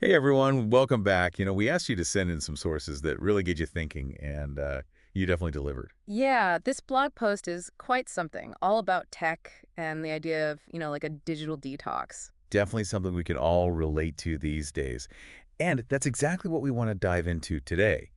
Hey everyone, welcome back. We asked you to send in some sources that really get you thinking, and you definitely delivered. Yeah, this blog post is quite something, all about tech and the idea of, like a digital detox. Definitely something we can all relate to these days. And that's exactly what we want to dive into today.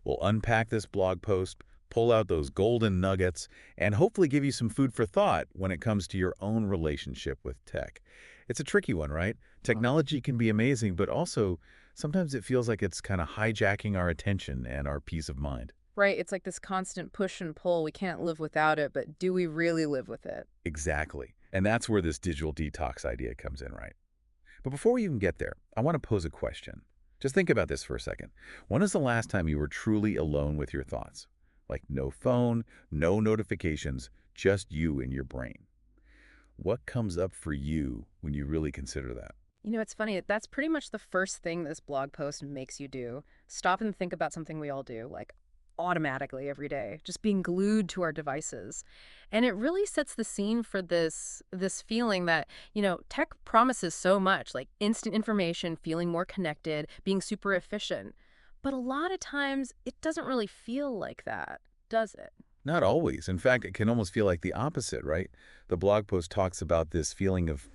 We'll unpack this blog post, pull out those golden nuggets, and hopefully give you some food for thought when it comes to your own relationship with tech. It's a tricky one, right? Mhm. Technology can be amazing, but also sometimes it feels like it's kind of hijacking our attention and our peace of mind. Right, it's like this constant push and pull. We can't live without it, but do we really live with it? Exactly. And that's where this digital detox idea comes in, right? But before we even get there, I want to pose a question. Just think about this for a second. When is the last time you were truly alone with your thoughts? Like no phone, no notifications, just you and your brain. What comes up for you when you really consider that? It's funny. That's pretty much the first thing this blog post makes you do. Stop and think about something we all do, like automatically every day, just being glued to our devices. And it really sets the scene for this feeling that, tech promises so much, like instant information, feeling more connected, being super efficient. But a lot of times it doesn't really feel like that, does it? Not always. In fact, it can almost feel like the opposite, right? The blog post talks about this feeling of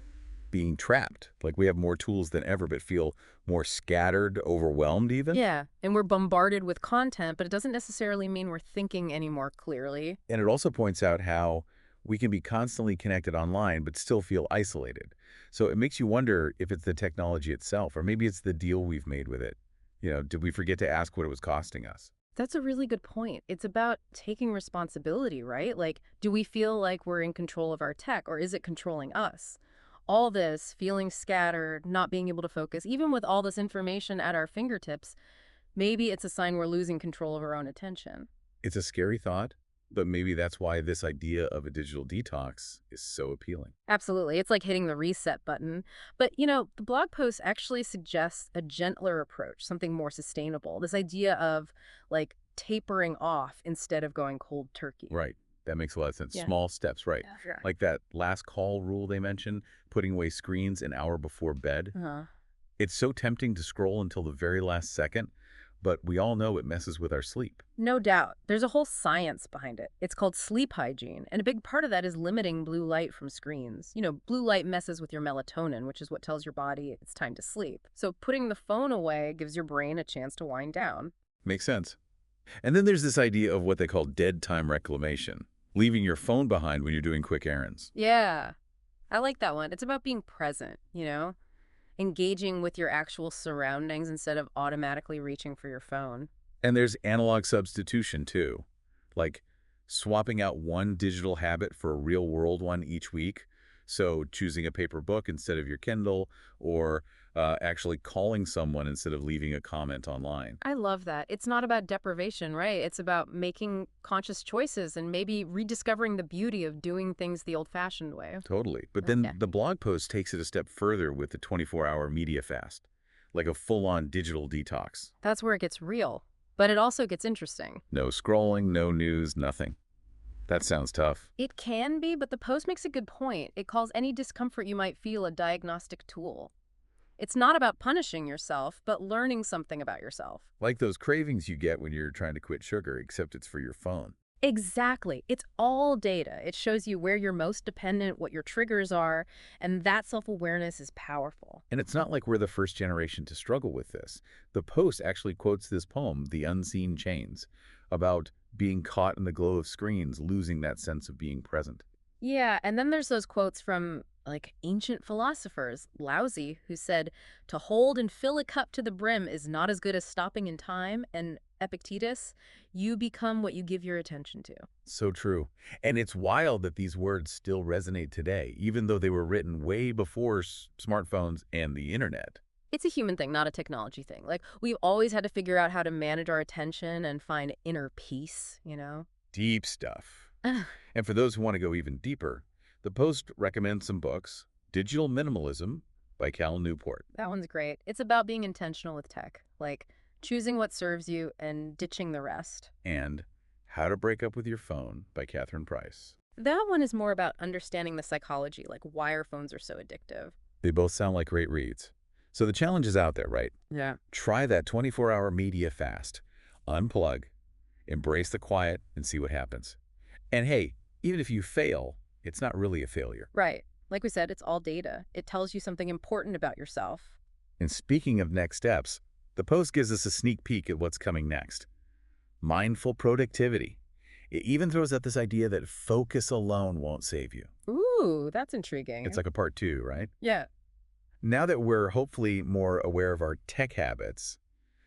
being trapped. Like we have more tools than ever, but feel more scattered, overwhelmed even. Yeah, and we're bombarded with content, but it doesn't necessarily mean we're thinking any more clearly. And it also points out how we can be constantly connected online but still feel isolated. So it makes you wonder if it's the technology itself, or maybe it's the deal we've made with it. Did we forget to ask what it was costing us? That's a really good point. It's about taking responsibility, right? Like, do we feel like we're in control of our tech or is it controlling us? All this, feeling scattered, not being able to focus, even with all this information at our fingertips, maybe it's a sign we're losing control of our own attention. It's a scary thought, but maybe that's why this idea of a digital detox is so appealing. Absolutely. It's like hitting the reset button. But, the blog post actually suggests a gentler approach, something more sustainable. This idea of like tapering off instead of going cold turkey. Right. That makes a lot of sense. Yeah. Small steps, right. Yeah, sure. Like that last call rule they mentioned, putting away screens an hour before bed. Uh-huh. It's so tempting to scroll until the very last second, but we all know it messes with our sleep. No doubt. There's a whole science behind it. It's called sleep hygiene, and a big part of that is limiting blue light from screens. Blue light messes with your melatonin, which is what tells your body it's time to sleep. So putting the phone away gives your brain a chance to wind down. Makes sense. And then there's this idea of what they call dead time reclamation, leaving your phone behind when you're doing quick errands. Yeah, I like that one. It's about being present, engaging with your actual surroundings instead of automatically reaching for your phone. And there's analog substitution too, like swapping out one digital habit for a real world one each week. So choosing a paper book instead of your Kindle, or actually calling someone instead of leaving a comment online. I love that. It's not about deprivation, right? It's about making conscious choices and maybe rediscovering the beauty of doing things the old-fashioned way. Totally. But then Yeah. the blog post takes it a step further with the 24-hour media fast, like a full-on digital detox. That's where it gets real. But it also gets interesting. No scrolling, no news, nothing. That sounds tough. It can be, but the post makes a good point. It calls any discomfort you might feel a diagnostic tool. It's not about punishing yourself, but learning something about yourself. Like those cravings you get when you're trying to quit sugar, except it's for your phone. Exactly. It's all data. It shows you where you're most dependent, what your triggers are, and that self-awareness is powerful. And it's not like we're the first generation to struggle with this. The Post actually quotes this poem, The Unseen Chains, about being caught in the glow of screens, losing that sense of being present. Yeah, and then there's those quotes from like ancient philosophers, Laozi, who said, "To hold and fill a cup to the brim is not as good as stopping in time," and Epictetus, "You become what you give your attention to." So true. And it's wild that these words still resonate today, even though they were written way before smartphones and the internet. It's a human thing, not a technology thing. Like, we've always had to figure out how to manage our attention and find inner peace. Deep stuff. And for those who want to go even deeper, the Post recommends some books. Digital Minimalism by Cal Newport That one's great. It's about being intentional with tech, like choosing what serves you and ditching the rest. and How to Break Up with Your Phone by Catherine Price. That one is more about understanding the psychology, like why our phones are so addictive. They both sound like great reads. So the challenge is out there, right? Yeah. Try that 24-hour media fast. Unplug, embrace the quiet, and see what happens. And hey, even if you fail, it's not really a failure. Right. Like we said, it's all data. It tells you something important about yourself. And speaking of next steps, the post gives us a sneak peek at what's coming next. Mindful productivity. It even throws out this idea that focus alone won't save you. Ooh, that's It's intriguing. like a part two, right? Yeah. Now that we're hopefully more aware of our tech habits,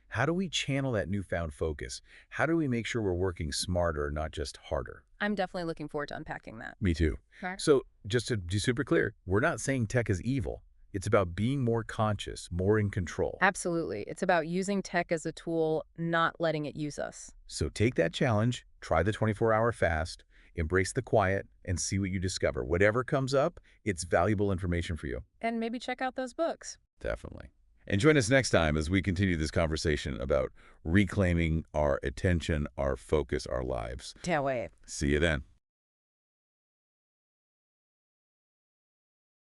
how do we channel that newfound focus? How do we make sure we're working smarter, not just harder? I'm definitely looking forward to unpacking that. Me too. Okay. So just to be super clear, we're not saying tech is evil. It's about being more conscious, more in control. Absolutely. It's about using tech as a tool, not letting it use us. So take that challenge, try the 24-hour fast, embrace the quiet, and see what you discover. Whatever comes up, it's valuable information for you. And maybe check out those books. Definitely. And join us next time as we continue this conversation about reclaiming our attention, our focus, our lives. Can't wait. See you then.